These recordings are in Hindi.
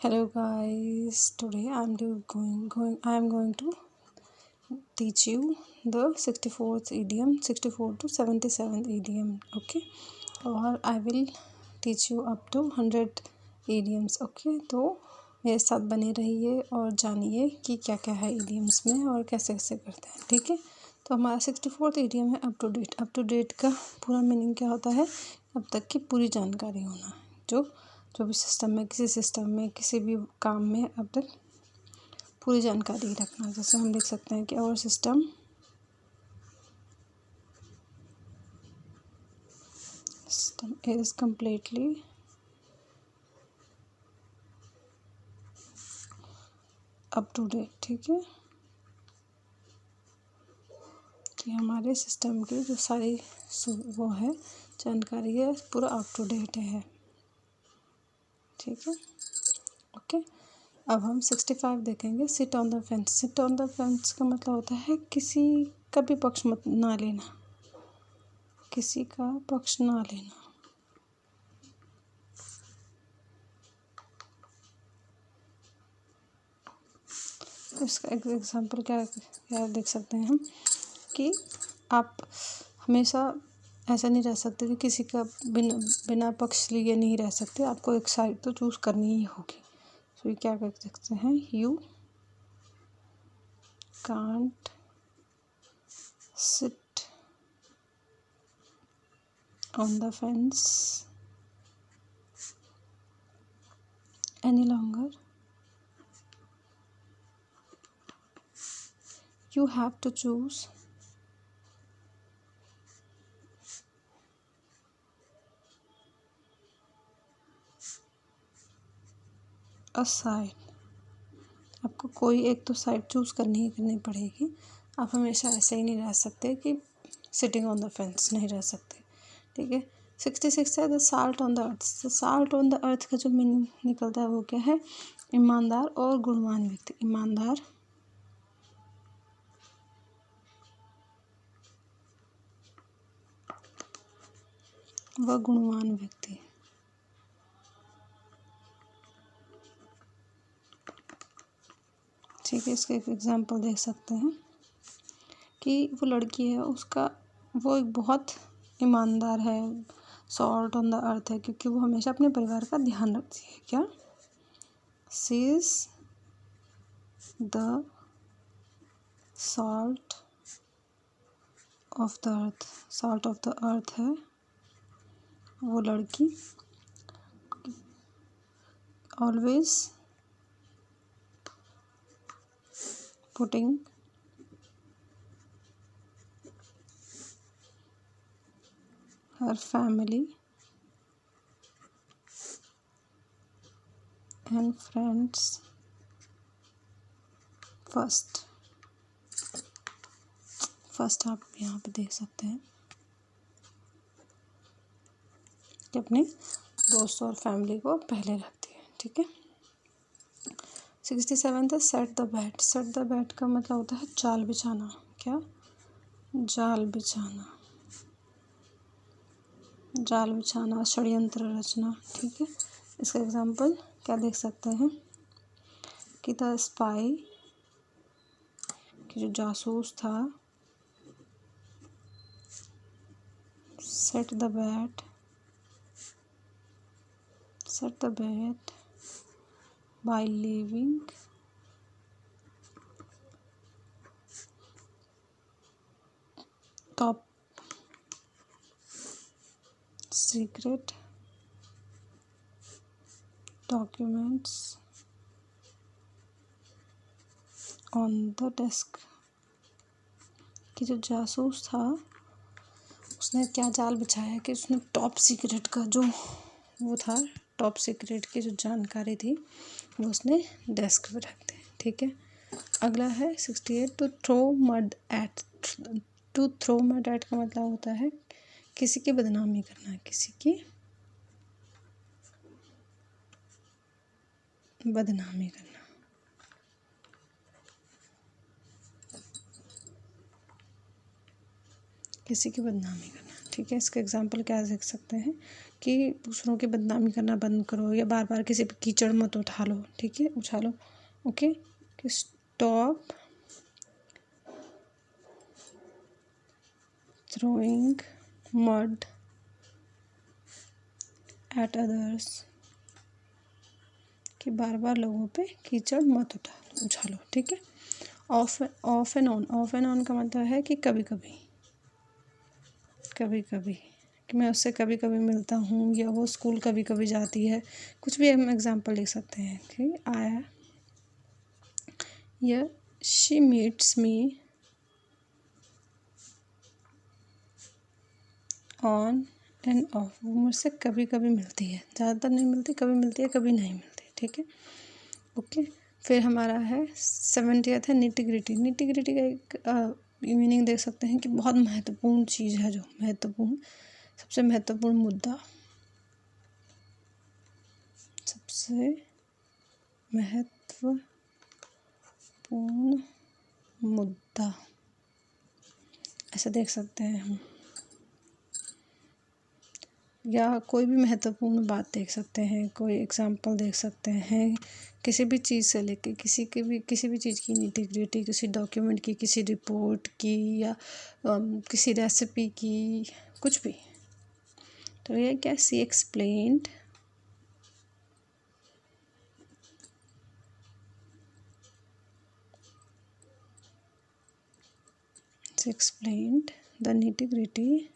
Hello guys, today I am going to teach you the 64th idiom, 64 to 77th idiom, okay? और I will teach you up to 100 idioms, okay? तो मेरे साथ बने रहिए और जानिए कि क्या क्या है idioms में और कैसे कैसे करते हैं, ठीक है? तो हमारा 64th idiom है अप टू डेट का पूरा मीनिंग क्या होता है? अब तक की पूरी जानकारी होना, जो भी सिस्टम में किसी भी काम में अब तक पूरी जानकारी रखना। जैसे हम लिख सकते हैं कि our system is completely up to date, ठीक है? कि हमारे सिस्टम की जो सारी वो है जानकारी है पूरा अप टू डेट है, ठीक है? ओके, अब हम 65 देखेंगे। Sit on the fence. Sit on the fence का मतलब होता है किसी का भी पक्ष मत ना लेना, किसी का पक्ष ना लेना। इसका एक एग्जांपल क्या देख सकते हैं हम कि आप हमेशा ऐसा नहीं रह सकते कि किसी का बिना पक्ष लिए नहीं रह सकते, आपको एक साइड तो चूज़ करनी ही होगी। तो ये क्या कर सकते हैं, you can't sit on the fence any longer, you have to choose a side। आपको कोई एक तो साइड चूज़ करनी पड़ेगी। आप हमेशा ऐसे ही नहीं रह सकते कि सिटिंग ऑन द फेंस नहीं रह सकते, ठीक है? 66 है the salt on the earth. Salt on the earth का जो मीनिंग निकलता है वो क्या है, ईमानदार और गुणवान व्यक्ति। ईमानदार व गुणवान व्यक्ति। ठीक है, इसका एक एग्जाम्पल देख सकते हैं कि वो लड़की है, वो एक बहुत ईमानदार है, सॉल्ट ऑन द अर्थ है, क्योंकि वो हमेशा अपने परिवार का ध्यान रखती है। क्या, she is the salt of the earth. Salt of the earth है वो लड़की, always putting her family and friends first। आप यहाँ पे देख सकते हैं कि अपने दोस्तों और फैमिली को पहले रखती है, ठीक है? 67 है set the bat. Set the bat का मतलब होता है जाल बिछाना। क्या, जाल बिछाना, जाल बिछाना, षड्यंत्र रचना, ठीक है? इसका एग्जाम्पल क्या देख सकते हैं कि द स्पाई, कि जो जासूस था, set the bat by leaving top secret documents on the desk। कि जो जासूस था उसने क्या जाल बिछाया कि उसने टॉप सीक्रेट का जो वो था, टॉप सीक्रेट की जो जानकारी थी वो उसने डेस्क पे रख दी, ठीक है? अगला है 68 to throw mud at. To throw mud at का मतलब होता है किसी की बदनामी करना, किसी की बदनामी करना, किसी की बदनामी करना, ठीक है। इसका एग्जाम्पल क्या देख सकते हैं कि दूसरों की बदनामी करना बंद करो, या बार बार किसी पे कीचड़ मत उठा लो, ठीक है, उछालो। ओके, कि stop throwing mud at others, कि बार बार लोगों पे कीचड़ मत उछालो, ठीक है। ऑफ एंड ऑन का मतलब है कि कभी कभी कि मैं उससे कभी कभी मिलता हूँ, या वो स्कूल कभी कभी जाती है, कुछ भी हम एग्जांपल लिख सकते हैं कि आया या she meets me on end of, वो मुझसे कभी कभी मिलती है, ज़्यादातर नहीं मिलती, कभी मिलती है कभी नहीं मिलती, ठीक है। ओके, फिर हमारा है 70th है निटी ग्रिटी का एक मीनिंग देख सकते हैं कि बहुत महत्वपूर्ण चीज़ है, जो महत्वपूर्ण, सबसे महत्वपूर्ण मुद्दा, सबसे महत्वपूर्ण मुद्दा, ऐसा देख सकते हैं हम, या कोई भी महत्वपूर्ण बात देख सकते हैं, कोई एग्जाम्पल देख सकते हैं, किसी भी चीज़ से लेके किसी भी चीज़ की इंटीग्रिटी, किसी डॉक्यूमेंट की, किसी रिपोर्ट की, या किसी रेसिपी की, कुछ भी। तो ये क्या, she explained the nitty-gritty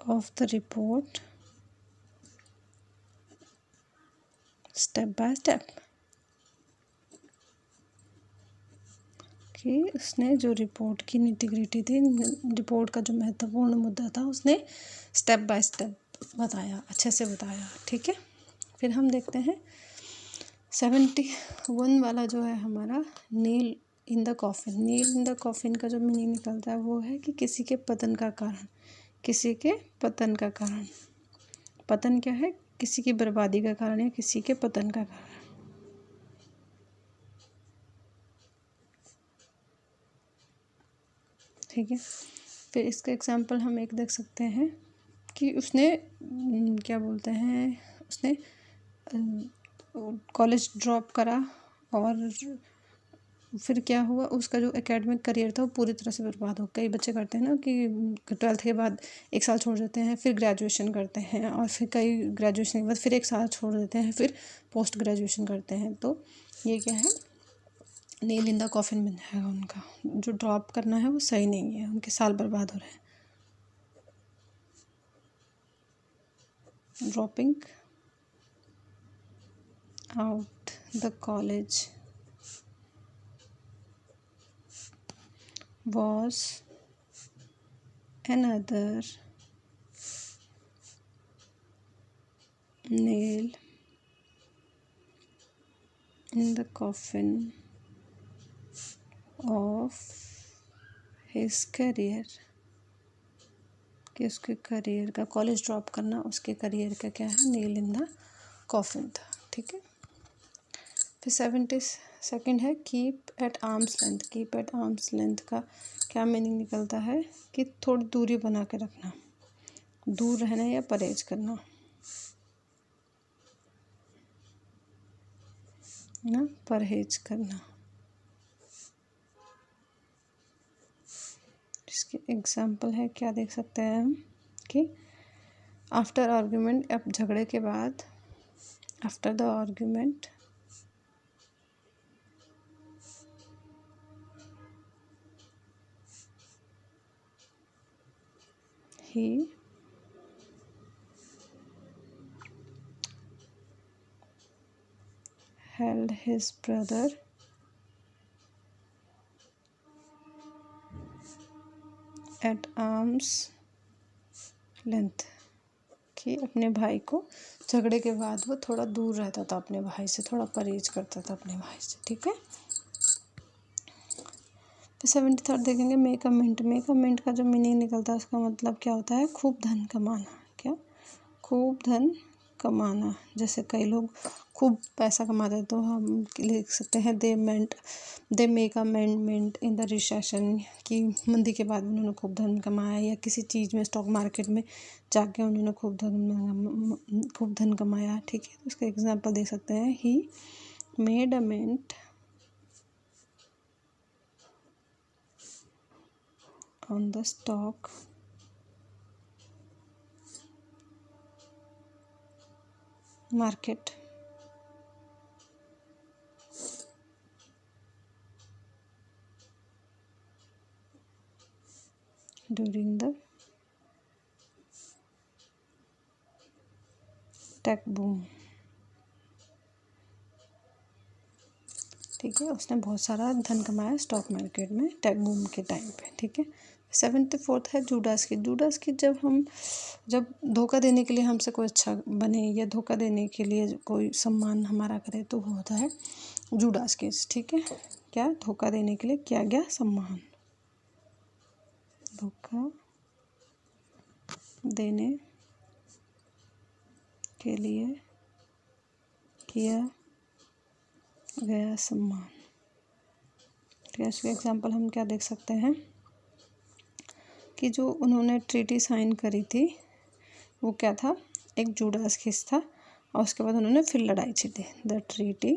of the report step by step, कि उसने जो रिपोर्ट की निटी-ग्रिटी थी, रिपोर्ट का जो महत्वपूर्ण मुद्दा था, उसने स्टेप बाय स्टेप बताया, अच्छे से बताया, ठीक है। फिर हम देखते हैं 71 वाला जो है हमारा, nail in the coffin. Nail in the coffin का जो मीनिंग निकलता है वो है कि किसी के पतन का कारण, किसी के पतन का कारण। पतन क्या है, किसी की बर्बादी का कारण या किसी के पतन का कारण, ठीक है। फिर इसका एग्जाम्पल हम एक देख सकते हैं कि उसने क्या बोलते हैं, उसने कॉलेज ड्रॉप करा, और फिर क्या हुआ, उसका जो एकेडमिक करियर था वो पूरी तरह से बर्बाद हो। कई बच्चे करते हैं ना कि 12th के बाद 1 साल छोड़ देते हैं, फिर ग्रेजुएशन करते हैं, और फिर कई ग्रेजुएशन के बाद फिर 1 साल छोड़ देते हैं, फिर पोस्ट ग्रेजुएशन करते हैं। तो ये क्या है, नेल इन द कॉफिन में है उनका, जो ड्रॉप करना है वो सही नहीं है, उनके साल बर्बाद हो रहे हैं। Dropping out the college was another nail in the coffin of his career, कि उसके करियर का, कॉलेज ड्रॉप करना उसके करियर का क्या है, नेल इन द कॉफिन था, ठीक है। फिर 72nd है keep at arms length. Keep at arms length का क्या मीनिंग निकलता है कि थोड़ी दूरी बना के रखना, दूर रहना या परहेज करना, ना, परहेज करना। इसके एग्जाम्पल है, क्या देख सकते हैं हम कि आफ्टर आर्ग्यूमेंट, अब झगड़े के बाद, after the argument he held his brother at arm's length, कि अपने भाई को, झगड़े के बाद वो थोड़ा दूर रहता था अपने भाई से, थोड़ा परहेज करता था अपने भाई से, ठीक है। फिर 73rd देखेंगे make a mint. Make a mint का जो मीनिंग निकलता है उसका मतलब क्या होता है, खूब धन कमाना। क्या, खूब धन कमाना। जैसे कई लोग खूब पैसा कमाते हैं तो हम लिख सकते हैं they make amendment in the recession, कि मंदी के बाद उन्होंने खूब धन कमाया, या किसी चीज़ में स्टॉक मार्केट में जाके उन्होंने खूब धन कमाया। ठीक है, तो इसका एग्जांपल दे सकते हैं, he made amend on the stock market during the take boom. ठीक है, उसने बहुत सारा धन कमाया स्टॉक मार्केट में टेक बूम के टाइम पे। ठीक है, 74th है जूडास की। जब धोखा देने के लिए हमसे कोई अच्छा बने, या धोखा देने के लिए कोई सम्मान हमारा करे, तो वो होता है जूडास केस। ठीक है, क्या धोखा देने के लिए किया गया सम्मान, धोखा देने के लिए किया गया सम्मान। ठीक है, इसका एग्जाम्पल हम क्या देख सकते हैं कि जो उन्होंने ट्रीटी साइन करी थी वो क्या था, एक जूडास केस था, और उसके बाद उन्होंने फिर लड़ाई जीती। The treaty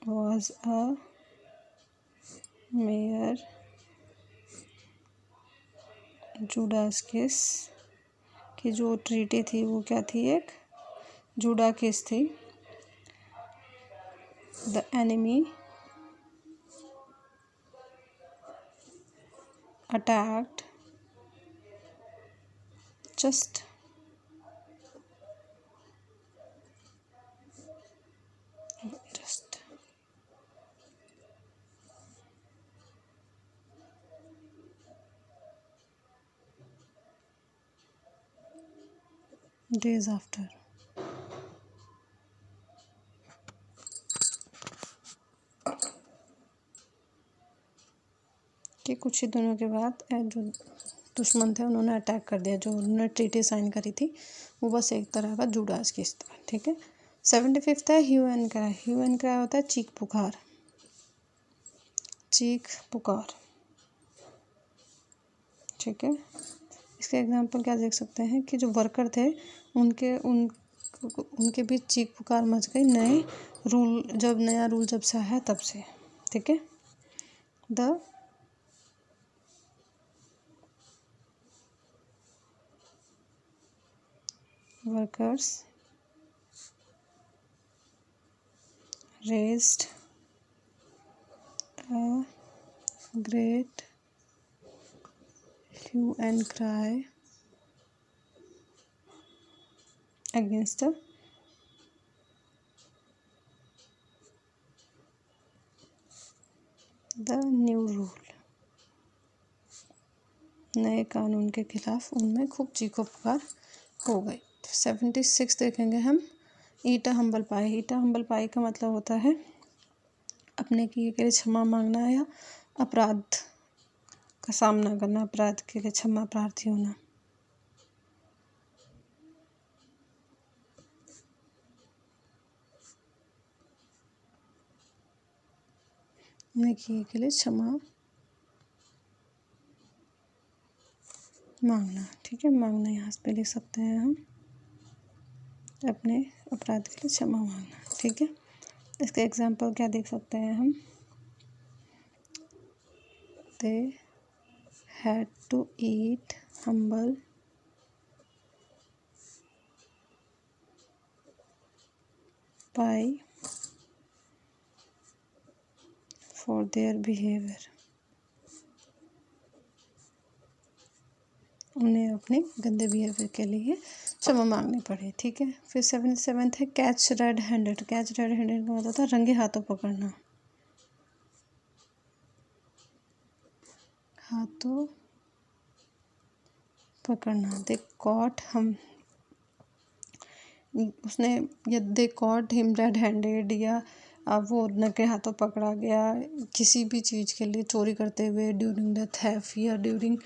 was a mayor Judas case, कि जो ट्रीटी थी वो क्या थी, एक जूडा केस थी। The enemy attacked just days after। कि कुछ ही दिनों के बाद जो दुश्मन थे उन्होंने अटैक कर दिया, जो उन्होंने ट्रीटी साइन करी थी वो बस एक तरह का जूडास केस था। ठीक है, 75th है hue and cry. Hue and cry होता है चीख पुकार, चीख पुकार। ठीक है, इसके एग्जांपल क्या देख सकते हैं कि जो वर्कर थे उनके बीच चीख पुकार मच गई, नया रूल जब से आया तब से। ठीक है, the workers raised a great hue and cry against the new rule। नए कानून के खिलाफ उनमें खूब चीखो पुकार हो गई। 76 देखेंगे हम, ईटा हम्बल पाई। ईटा हम्बल पाई का मतलब होता है अपने किए के लिए क्षमा मांगना, या अपराध का सामना करना, अपराध के लिए क्षमा प्रार्थी होना। अपने किए के लिए क्षमा मांगना। ठीक है, मांगना यहाँ पे लिख सकते हैं हम, अपने अपराध के लिए क्षमा मांगना। ठीक है, इसके एग्जाम्पल क्या देख सकते हैं हम, they had to eat humble pie for their behaviour. उन्हें अपने गंदे बिहेवियर के लिए क्षमा मांगनी पड़ी। ठीक है, फिर 77 है catch red handed. Catch red handed का मतलब था रंगे हाथों पकड़ना, हाथों पकड़ना। दे कॉट हम उसने, या they caught him red handed, या अब वो नंगे हाथों पकड़ा गया किसी भी चीज़ के लिए, चोरी करते हुए, ड्यूरिंग द थेफ्ट या during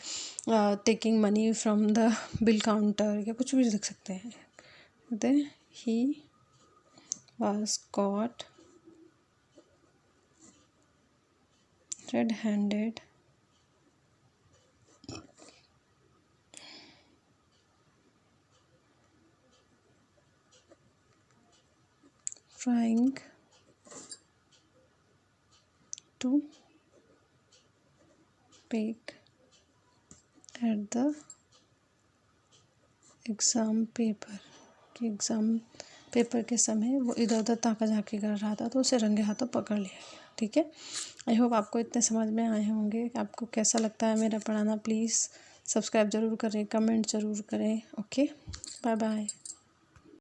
taking money from the bill counter, या कुछ भी लिख सकते हैं। Then he was caught red-handed trying to pick at the exam paper, कि एग्ज़ाम पेपर के समय वो इधर उधर ताका झाकी कर रहा था, तो उसे रंगे हाथों पकड़ लिया गया। ठीक है, आई होप आपको इतने समझ में आए होंगे। आपको कैसा लगता है मेरा पढ़ाना, प्लीज़ सब्सक्राइब ज़रूर करें, कमेंट ज़रूर करें। Okay, bye bye.